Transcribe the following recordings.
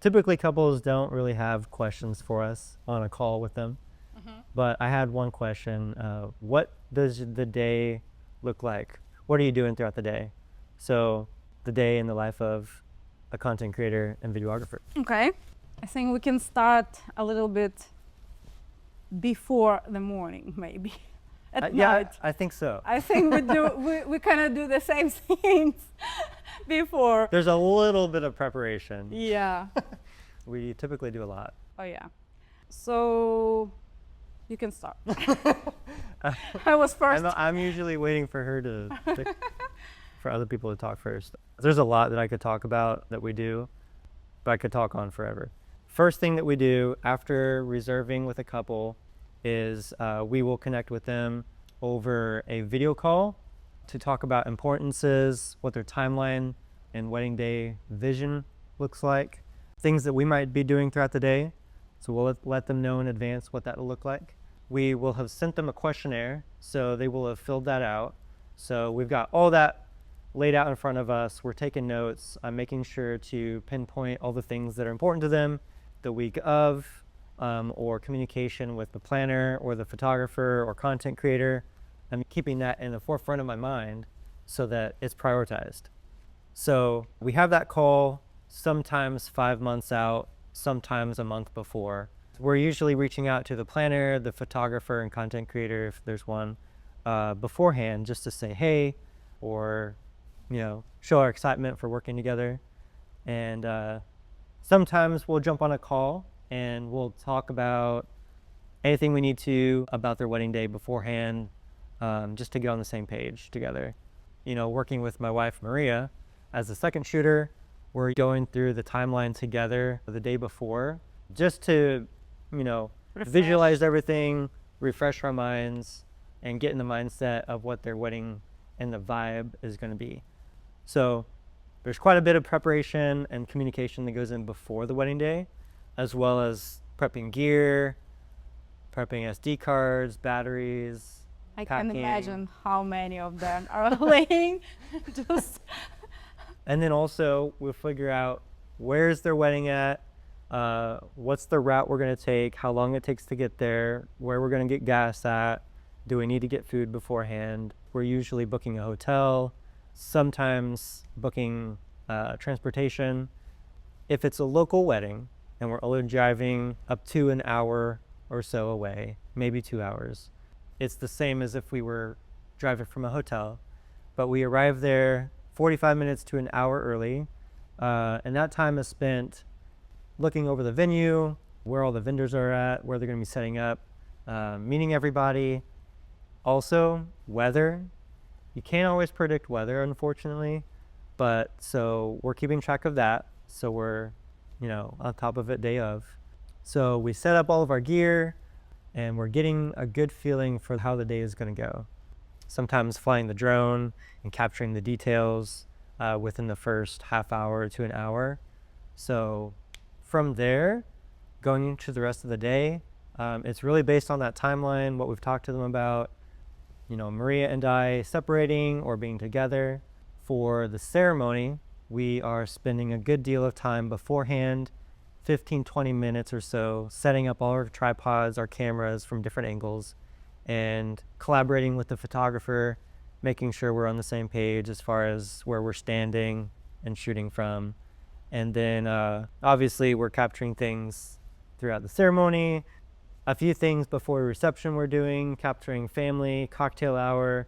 Typically, couples don't really have questions for us on a call with them. But I had one question. What does the day look like? What are you doing throughout the day? So, the day in the life of a content creator and videographer. Okay. I think we can start a little bit before the morning, maybe. At Yeah, night. I think so. I think we kind of do the same things before. There's a little bit of preparation. Yeah. We typically do a lot. Oh, yeah. So you can start. I was first. I'm usually waiting for her to for other people to talk first. There's a lot that I could talk about that we do, but I could talk on forever. First thing that we do after reserving with a couple is we will connect with them over a video call to talk about importances, what their timeline and wedding day vision looks like, things that we might be doing throughout the day. So we'll let them know in advance what that will look like. We will have sent them a questionnaire, so they will have filled that out. So we've got all that laid out in front of us. We're taking notes. I'm making sure to pinpoint all the things that are important to them the week of, or communication with the planner or the photographer or content creator. I'm keeping that in the forefront of my mind so that it's prioritized. So we have that call sometimes 5 months out, sometimes a month before. We're usually reaching out to the planner, the photographer, and content creator, if there's one, beforehand, just to say hey, or show our excitement for working together. And sometimes we'll jump on a call and we'll talk about anything we need to about their wedding day beforehand, just to get on the same page together. Working with my wife Maria as the second shooter, we're going through the timeline together the day before, just to visualize everything, refresh our minds, and get in the mindset of what their wedding and the vibe is going to be. So there's quite a bit of preparation and communication that goes in before the wedding day, as well as prepping gear, prepping SD cards, batteries. I packing. can imagine how many of them are laying. Just. And then also we'll figure out where's their wedding at, what's the route we're going to take, how long it takes to get there, where we're going to get gas at, do we need to get food beforehand. We're usually booking a hotel, sometimes booking transportation. If it's a local wedding and we're only driving up to an hour or so away, maybe 2 hours, it's the same as if we were driving from a hotel, but we arrive there 45 minutes to an hour early, and that time is spent looking over the venue, where all the vendors are at, where they're going to be setting up, meeting everybody. Also, weather. You can't always predict weather, unfortunately, but so we're keeping track of that. So we're, on top of it day of. So we set up all of our gear, and we're getting a good feeling for how the day is going to go. Sometimes flying the drone and capturing the details within the first half hour to an hour. So from there, going into the rest of the day, it's really based on that timeline, what we've talked to them about, Maria and I separating or being together. For the ceremony, we are spending a good deal of time beforehand, 15-20 minutes or so, setting up all our tripods, our cameras from different angles, and collaborating with the photographer, making sure we're on the same page as far as where we're standing and shooting from. And then obviously we're capturing things throughout the ceremony, a few things before reception we're doing, capturing family, cocktail hour,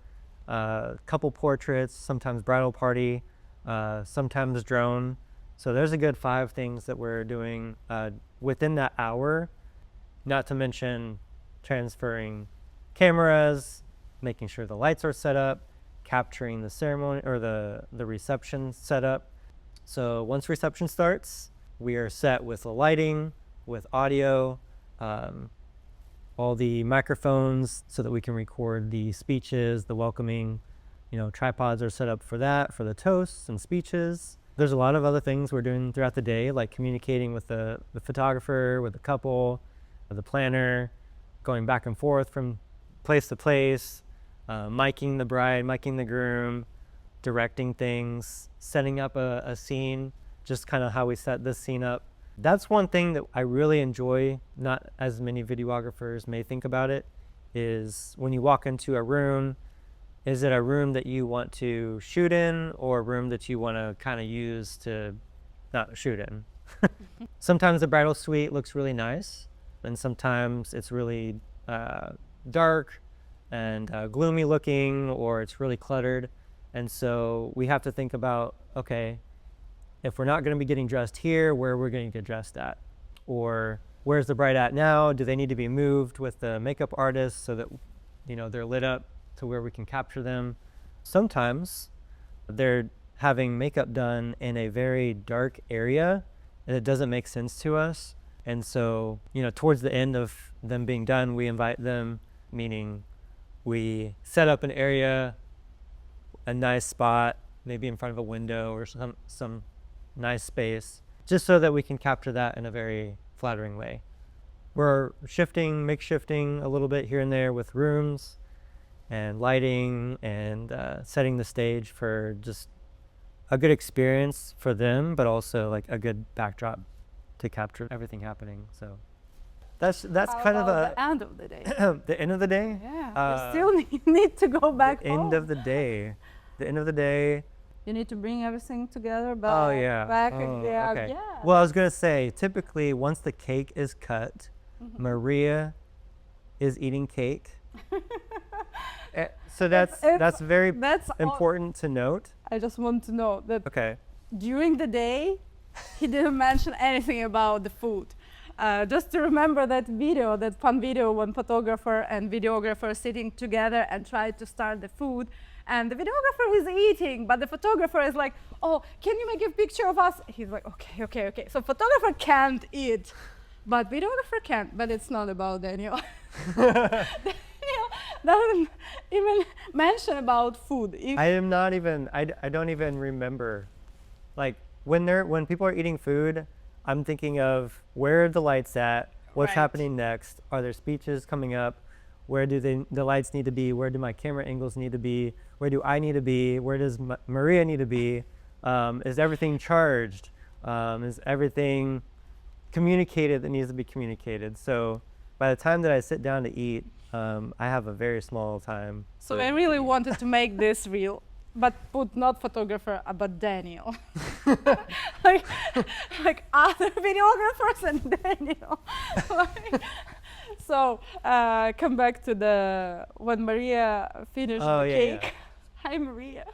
couple portraits, sometimes bridal party, sometimes drone. So there's a good 5 things that we're doing within that hour, not to mention transferring cameras, making sure the lights are set up, capturing the ceremony or the reception setup. So once reception starts, we are set with the lighting, with audio, all the microphones so that we can record the speeches, the welcoming. Tripods are set up for that, for the toasts and speeches. There's a lot of other things we're doing throughout the day, like communicating with the photographer, with the couple, the planner, going back and forth from place to place, miking the bride, miking the groom, directing things, setting up a scene, just kind of how we set this scene up. That's one thing that I really enjoy, not as many videographers may think about it, is when you walk into a room, is it a room that you want to shoot in or a room that you want to kind of use to not shoot in? Sometimes the bridal suite looks really nice, and sometimes it's really dark and gloomy looking, or it's really cluttered. And so we have to think about, okay, if we're not going to be getting dressed here, where we're going to get dressed at, or where's the bride at now? Do they need to be moved with the makeup artist so that, you know, they're lit up to where we can capture them? Sometimes they're having makeup done in a very dark area and it doesn't make sense to us. And so, you know, towards the end of them being done, we invite them, meaning we set up an area, a nice spot, maybe in front of a window or some nice space, just so that we can capture that in a very flattering way. We're makeshifting a little bit here and there with rooms and lighting and setting the stage for just a good experience for them, but also like a good backdrop to capture everything happening. So that's How kind of about the end of the day? the end of the day. Yeah, we still need to go back home. End of the day. The end of the day. You need to bring everything together back. Oh yeah. Back. Oh, Yeah. okay. Yeah. Well, I was gonna say, typically once the cake is cut, Maria is eating cake. So that's very important to note. I just want to know that Okay. during the day, he didn't mention anything about the food. Just to remember that video, that fun video when photographer and videographer sitting together and try to start the food. And the videographer is eating, but the photographer is like, oh, can you make a picture of us? He's like, okay. So photographer can't eat, but videographer can, but it's not about Daniel. Daniel doesn't even mention about food. I don't even remember. Like when people are eating food, I'm thinking of where are the lights at? What's happening next? Are there speeches coming up? Where do the lights need to be? Where do my camera angles need to be? Where do I need to be? Where does Maria need to be? Is everything charged? Is everything communicated that needs to be communicated? So by the time that I sit down to eat, I have a very small time. So I really wanted to make this real, but put not photographer, but Daniel. like other videographers and Daniel. So come back to when Maria finished the cake. Yeah. Hi, Maria.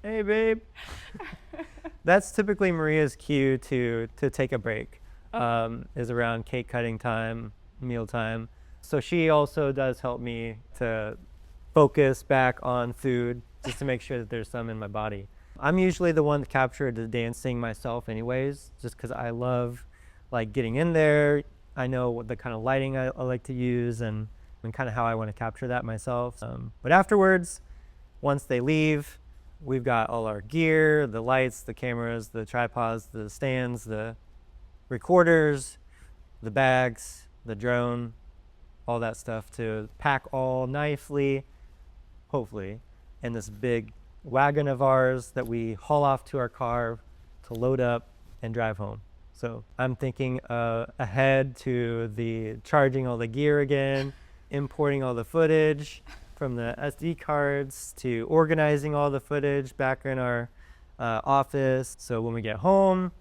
Hey, babe. That's typically Maria's cue to take a break. Is around cake cutting time, meal time. So she also does help me to focus back on food, just to make sure that there's some in my body. I'm usually the one to capture the dancing myself anyways, just because I love like getting in there. I know what the kind of lighting I like to use and kind of how I want to capture that myself. But afterwards, once they leave, we've got all our gear, the lights, the cameras, the tripods, the stands, the recorders, the bags, the drone, all that stuff to pack all nicely, hopefully, in this big wagon of ours that we haul off to our car to load up and drive home. So I'm thinking ahead to the charging all the gear again, importing all the footage from the SD cards, to organizing all the footage back in our office. So when we get home,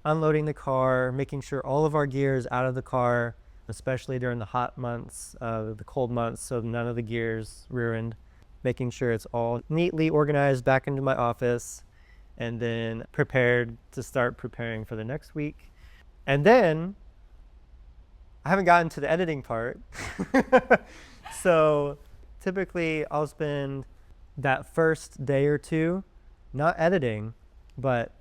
unloading the car, making sure all of our gear is out of the car, especially during the hot months, the cold months, so none of the gear's ruined. Making sure it's all neatly organized back into my office, and then prepared to start preparing for the next week. And then I haven't gotten to the editing part. So typically I'll spend that first day or two not editing, but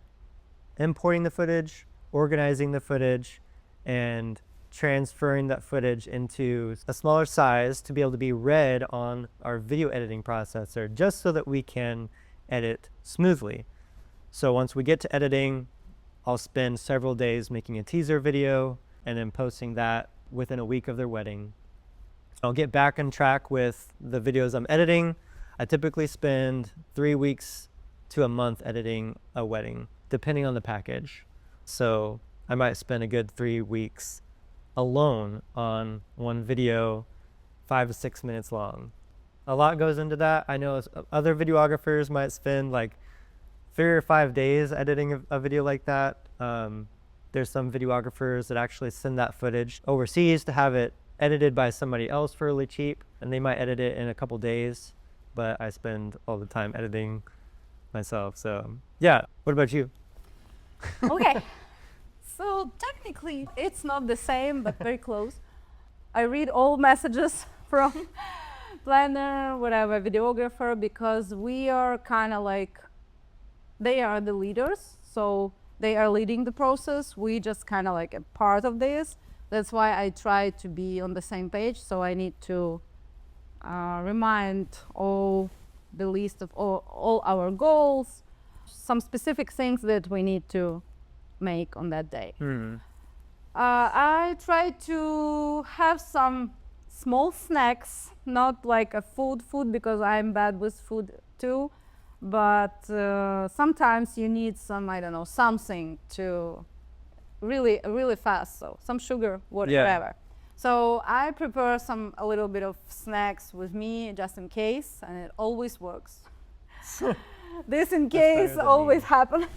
importing the footage, organizing the footage, and transferring that footage into a smaller size to be able to be read on our video editing processor, just so that we can edit smoothly. So once we get to editing, I'll spend several days making a teaser video and then posting that within a week of their wedding. I'll get back on track with the videos I'm editing. I typically spend 3 weeks to a month editing a wedding, depending on the package. So I might spend a good 3 weeks alone on one video, 5 to 6 minutes long. A lot goes into that. I know other videographers might spend like 3 or 5 days editing a video like that. There's some videographers that actually send that footage overseas to have it edited by somebody else for really cheap, and they might edit it in a couple days, but I spend all the time editing myself. So yeah, what about you? Okay. So technically, it's not the same, but very close. I read all messages from planner, whatever, videographer, because we are kind of like, they are the leaders, so they are leading the process. We just kind of like a part of this. That's why I try to be on the same page. So I need to remind all the list of all our goals, some specific things that we need to make on that day. I try to have some small snacks, not like a food because I'm bad with food too, but sometimes you need some, I don't know, something to really fast, so some sugar, whatever. So I prepare a little bit of snacks with me just in case, and it always works. This in case always happens.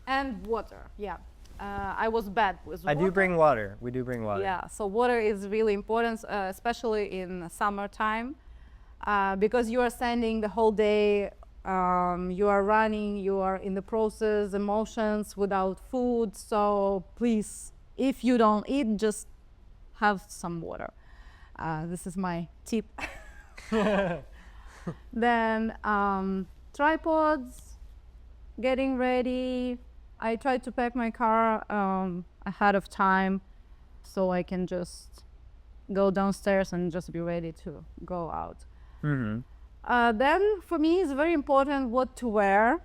And water, yeah. I was bad with water. I do bring water. We do bring water. Yeah, so water is really important, especially in summertime, because you are standing the whole day, you are running, you are in the process, emotions without food. So please, if you don't eat, just have some water. This is my tip. Then tripods, getting ready. I try to pack my car ahead of time so I can just go downstairs and just be ready to go out. Then for me it's very important what to wear.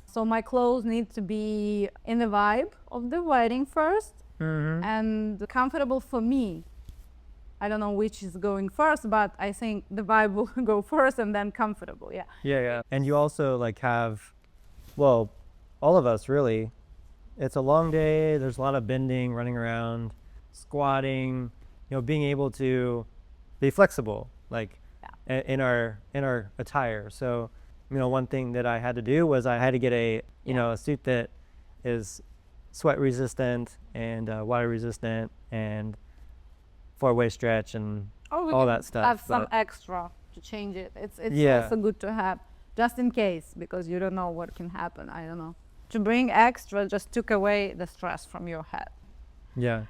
So my clothes need to be in the vibe of the wedding first and comfortable for me. I don't know which is going first, but I think the vibe will go first and then comfortable, yeah. Yeah. And you also like have, well, all of us really, it's a long day. There's a lot of bending, running around, squatting, being able to be flexible, like in our attire. So, one thing that I had to do was I had to get a suit that is sweat resistant and water resistant and 4-way stretch and all that stuff. Have some extra to change it. It's also good to have just in case, because you don't know what can happen. I don't know. To bring extra just took away the stress from your head. Yeah.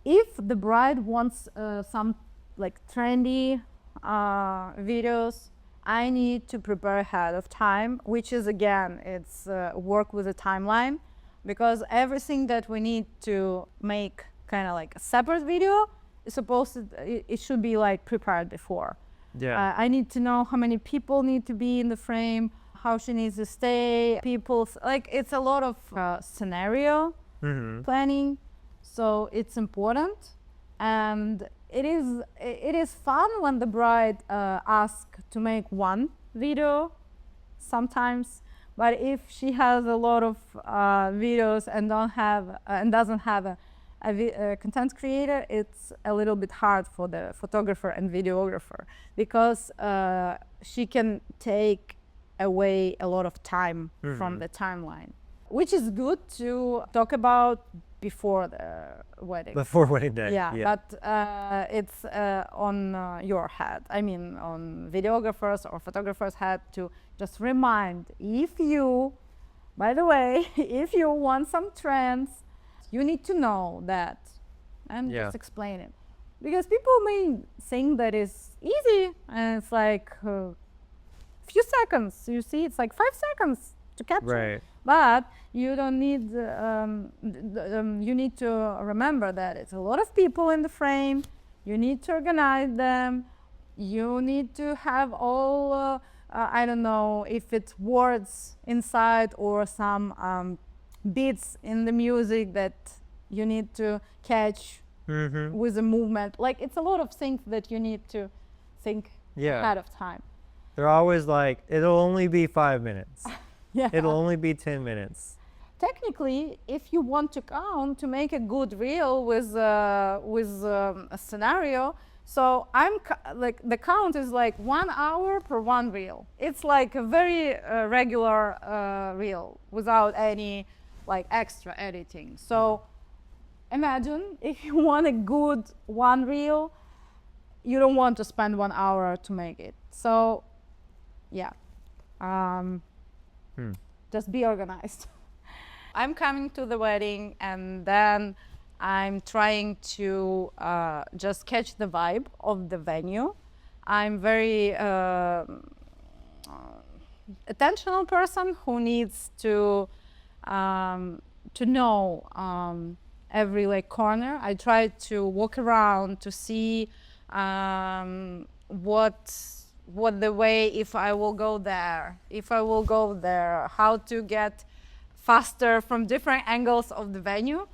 If the bride wants some like trendy videos, I need to prepare ahead of time, which is again, it's work with a timeline, because everything that we need to make kind of like a separate video is it should be like prepared before. Yeah. I need to know how many people need to be in the frame, how she needs to stay, it's a lot of scenario planning, so it's important. And it is fun when the bride asks to make one video sometimes, but if she has a lot of videos and doesn't have a content creator, it's a little bit hard for the photographer and videographer, because she can take away a lot of time from the timeline, which is good to talk about before the wedding. Before wedding day. Yeah. But it's on your head. I mean, on videographers or photographers' head to just remind, by the way, if you want some trends, you need to know that and just explain it. Because people may think that it's easy and it's like few seconds. You see, it's like 5 seconds to capture. Right. But you don't need. You need to remember that it's a lot of people in the frame. You need to organize them. You need to have all. I don't know if it's words inside or some beats in the music that you need to catch with a movement. Like, it's a lot of things that you need to think ahead of time. They're always like, it'll only be 5 minutes. Yeah. It'll only be 10 minutes. technically, if you want to count to make a good reel with a scenario, so like the count is like 1 hour per one reel. It's like a very regular reel without any like extra editing. So imagine if you want a good one reel, you don't want to spend 1 hour to make it. So yeah, just be organized. I'm coming to the wedding, and then I'm trying to just catch the vibe of the venue. I'm very attentional person who needs to know every like corner. I try to walk around to see what the way, if I will go there, how to get faster from different angles of the venue,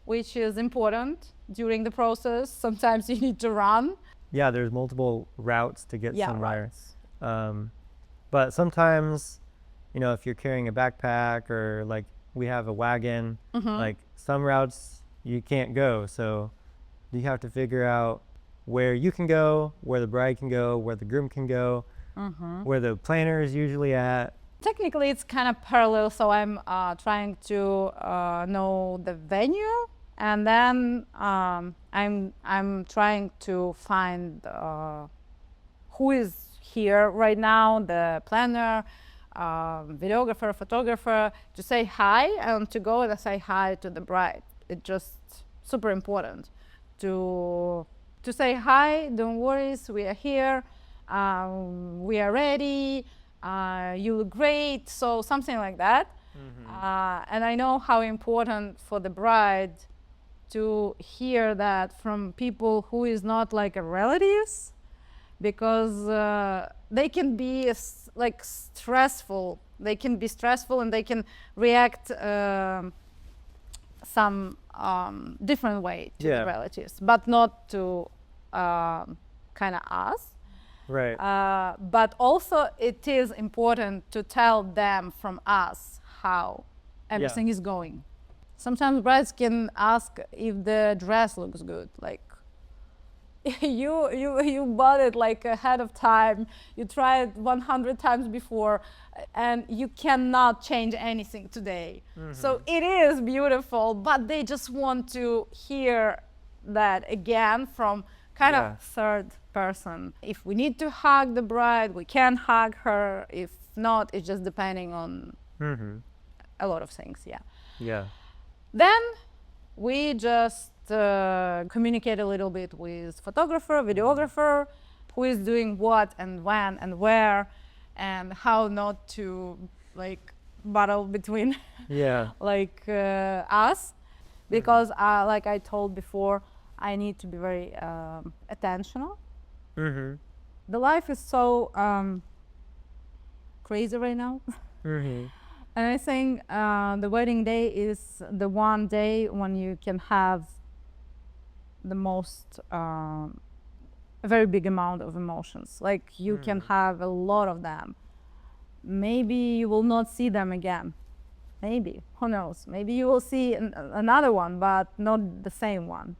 which is important during the process. Sometimes you need to run. Yeah, there's multiple routes to get somewhere. Routes. But sometimes, you know, if you're carrying a backpack or like we have a wagon, like some routes you can't go. So you have to figure out where you can go, where the bride can go, where the groom can go, where the planner is usually at. Technically, it's kind of parallel. So I'm trying to know the venue, and then I'm trying to find who is here right now, the planner, videographer, photographer, to say hi and to go and say hi to the bride. It's just super important to say hi. Don't worry, we are here. We are ready. You look great. So something like that. And I know how important for the bride to hear that from people who is not like a relatives, because they can be like stressful. They can be stressful, and they can react some different way to the relatives, but not to kind of us. Right. But also it is important to tell them from us how everything is going. Sometimes brides can ask if the dress looks good. Like you bought it like ahead of time. You tried 100 times before, and you cannot change anything today. So it is beautiful, but they just want to hear that again from kind of third person. If we need to hug the bride, we can hug her. If not, it's just depending on a lot of things. Yeah. Then we just communicate a little bit with photographer, videographer, who is doing what and when and where, and how not to like battle between like us, because like I told before, I need to be very attentional. The life is so crazy right now. And I think the wedding day is the one day when you can have the most, a very big amount of emotions. Like you can have a lot of them. Maybe you will not see them again. Maybe, who knows? Maybe you will see another one, but not the same one.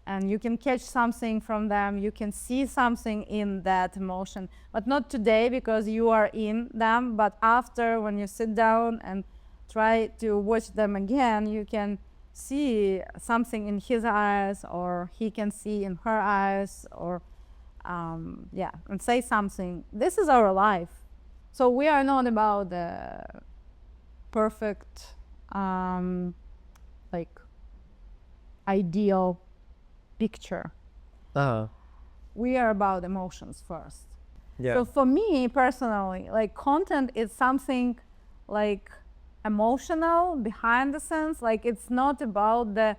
And you can catch something from them. You can see something in that emotion, but not today because you are in them. But after, when you sit down and try to watch them again, you can see something in his eyes, or he can see in her eyes, or and say something. This is our life. So we are not about the perfect, like ideal picture. We are about emotions first. So for me personally, like content is something like emotional behind the scenes. Like it's not about the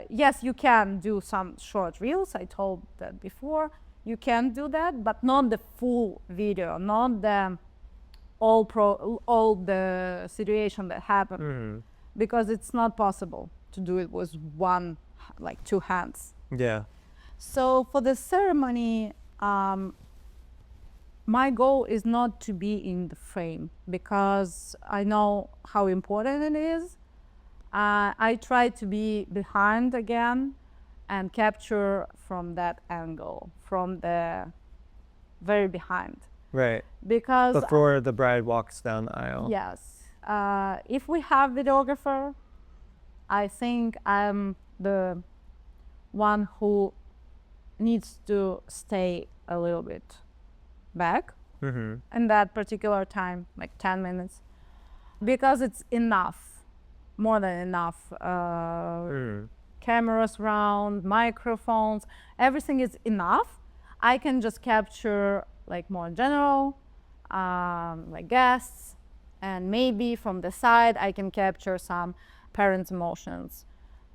yes, you can do some short reels, I told that before. You can do that, but not the full video, not the all the situation that happened, because it's not possible to do it with one, like two hands. Yeah. So for the ceremony, my goal is not to be in the frame because I know how important it is. I try to be behind again and capture from that angle, from the very behind. Right. Because Before the bride walks down the aisle. yes, if we have videographer, I think I'm the one who needs to stay a little bit back Mm-hmm. in that particular time, like 10 minutes, because it's enough, more than enough. Cameras around, microphones, everything is enough. I can just capture like more general, like guests, and maybe from the side I can capture some parents' emotions,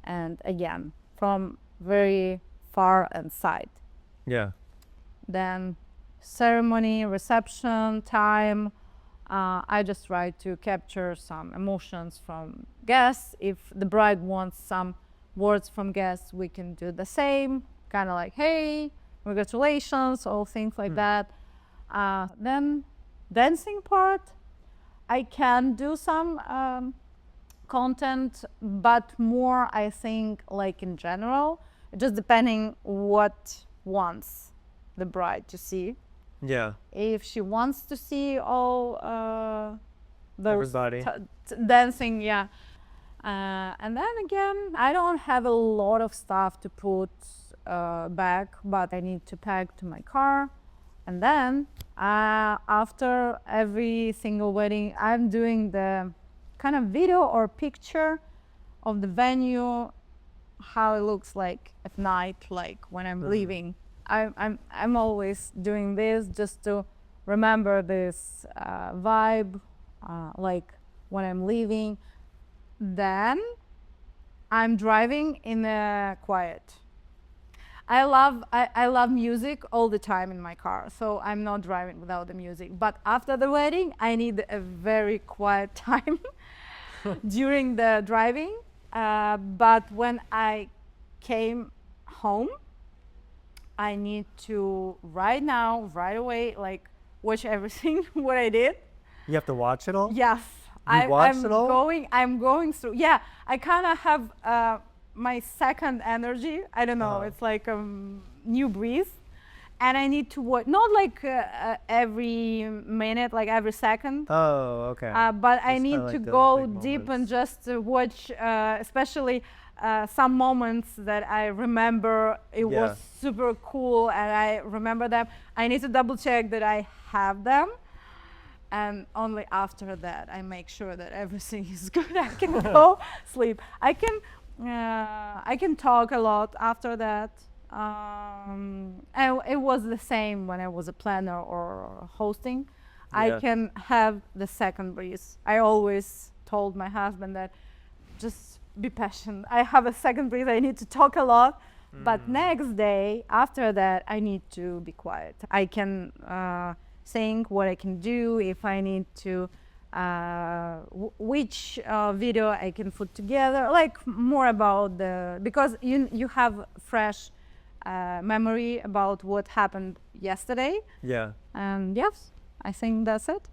and again from very far and side. Yeah. Then ceremony, reception, time. I just try to capture some emotions from guests. If the bride wants some words from guests, we can do the same, kind of like, hey, congratulations, all things like that. Then dancing part, I can do some content, but more I think like in general, just depending what wants the bride to see. Yeah. If she wants to see all the Everybody. dancing, yeah. And then again, I don't have a lot of stuff to put back, but I need to pack to my car. And then after every single wedding, I'm doing the kind of video or picture of the venue, how it looks like at night, like when I'm leaving. I'm always doing this just to remember this vibe, like when I'm leaving. Then I'm driving in a quiet. I love music all the time in my car, so I'm not driving without the music. But after the wedding, I need a very quiet time during the driving. But when I came home, I need to right now, right away, like watch everything what I did. You have to watch it all? Yes, watched it all? I'm going through. Yeah, I kind of have my second energy. I don't know. It's like new breeze, and I need to watch not like every minute, like every second. Oh, okay. But I Just need kinda to like those go big deep and moments. just watch, especially some moments that I remember it was Yeah. super cool and I remember them. I need to double check that I have them. And only after that, I make sure that everything is good. I can go sleep. I can talk a lot after that. And it was the same when I was a planner or hosting. I Yeah. can have the second breeze. I always told my husband that just be patient. I have a second breeze. I need to talk a lot. But next day, after that, I need to be quiet. I can think what I can do if I need to, which video I can put together, like more about because you have fresh memory about what happened yesterday. Yeah. And yes, I think that's it.